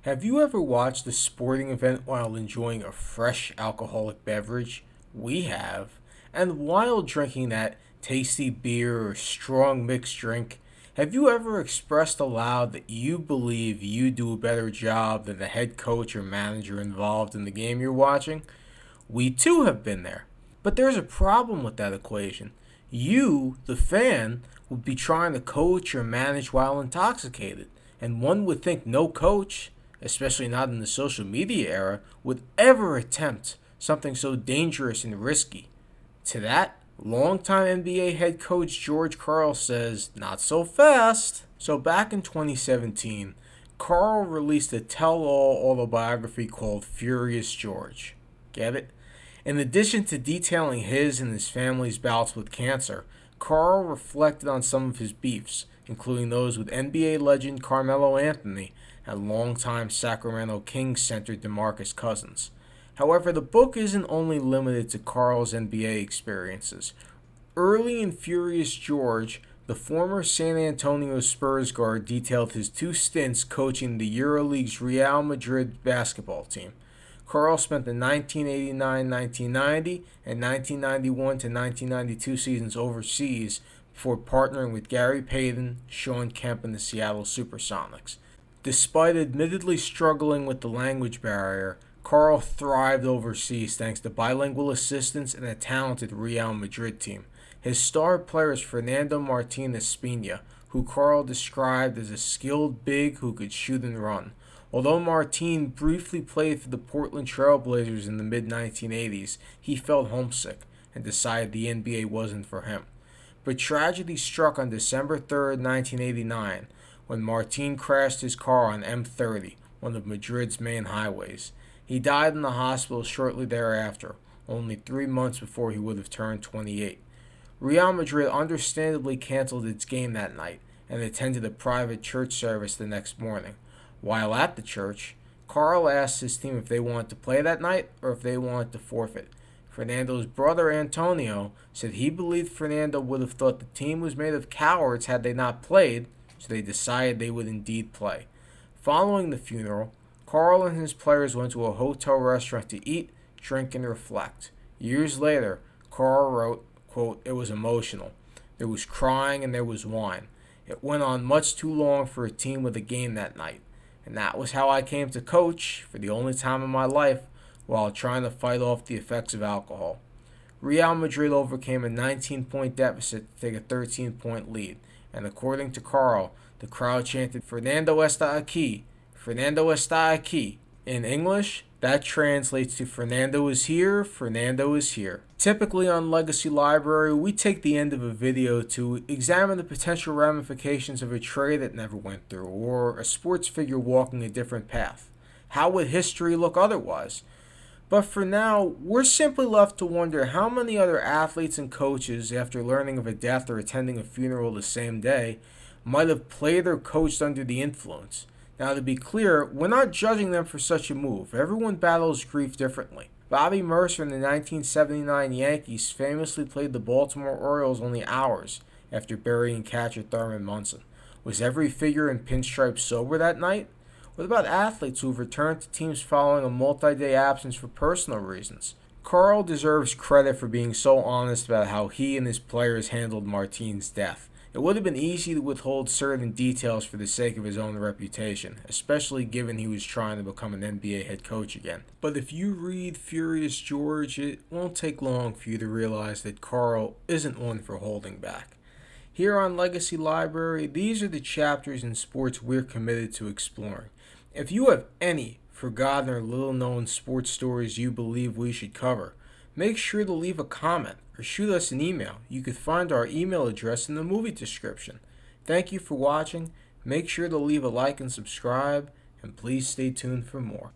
Have you ever watched a sporting event while enjoying a fresh alcoholic beverage? We have. And while drinking that tasty beer or strong mixed drink, have you ever expressed aloud that you believe you do a better job than the head coach or manager involved in the game you're watching? We too have been there. But there's a problem with that equation. You, the fan, would be trying to coach or manage while intoxicated, and one would think no coach, especially not in the social media era, would ever attempt something so dangerous and risky. To that, longtime NBA head coach George Karl says, not so fast. So back in 2017, Karl released a tell-all autobiography called Furious George. Get it? In addition to detailing his and his family's bouts with cancer, Karl reflected on some of his beefs, including those with NBA legend Carmelo Anthony and longtime Sacramento Kings center DeMarcus Cousins. However, the book isn't only limited to Karl's NBA experiences. Early in Furious George, the former San Antonio Spurs guard detailed his two stints coaching the EuroLeague's Real Madrid basketball team. Karl spent the 1989-1990 and 1991-1992 seasons overseas before partnering with Gary Payton, Sean Kemp, and the Seattle Supersonics. Despite admittedly struggling with the language barrier, Karl thrived overseas thanks to bilingual assistance and a talented Real Madrid team. His star player is Fernando Martin Espina, who Karl described as a skilled big who could shoot and run. Although Martin briefly played for the Portland Trail Blazers in the mid-1980s, he felt homesick and decided the NBA wasn't for him. But tragedy struck on December 3, 1989, when Martin crashed his car on M30, one of Madrid's main highways. He died in the hospital shortly thereafter, only 3 months before he would have turned 28. Real Madrid understandably canceled its game that night and attended a private church service the next morning. While at the church, Karl asked his team if they wanted to play that night or if they wanted to forfeit. Fernando's brother Antonio said he believed Fernando would have thought the team was made of cowards had they not played, so they decided they would indeed play. Following the funeral, Karl and his players went to a hotel restaurant to eat, drink, and reflect. Years later, Karl wrote, quote, "It was emotional. There was crying and there was wine. It went on much too long for a team with a game that night. And that was how I came to coach, for the only time in my life, while trying to fight off the effects of alcohol." Real Madrid overcame a 19-point deficit to take a 13-point lead, and according to Karl, the crowd chanted, "Fernando está aquí, Fernando está aquí." In English, that translates to "Fernando is here, Fernando is here." Typically on Legacy Library, we take the end of a video to examine the potential ramifications of a trade that never went through, or a sports figure walking a different path. How would history look otherwise? But for now, we're simply left to wonder how many other athletes and coaches, after learning of a death or attending a funeral the same day, might have played or coached under the influence. Now, to be clear, we're not judging them for such a move. Everyone battles grief differently. Bobby Mercer in the 1979 Yankees famously played the Baltimore Orioles only hours after burying catcher Thurman Munson. Was every figure in pinstripes sober that night? What about athletes who have returned to teams following a multi-day absence for personal reasons? Karl deserves credit for being so honest about how he and his players handled Martin's death. It would have been easy to withhold certain details for the sake of his own reputation, especially given he was trying to become an NBA head coach again. But if you read Furious George, it won't take long for you to realize that Karl isn't one for holding back. Here on Legacy Library, these are the chapters in sports we're committed to exploring. If you have any forgotten or little-known sports stories you believe we should cover, make sure to leave a comment or shoot us an email. You can find our email address in the movie description. Thank you for watching. Make sure to leave a like and subscribe, and please stay tuned for more.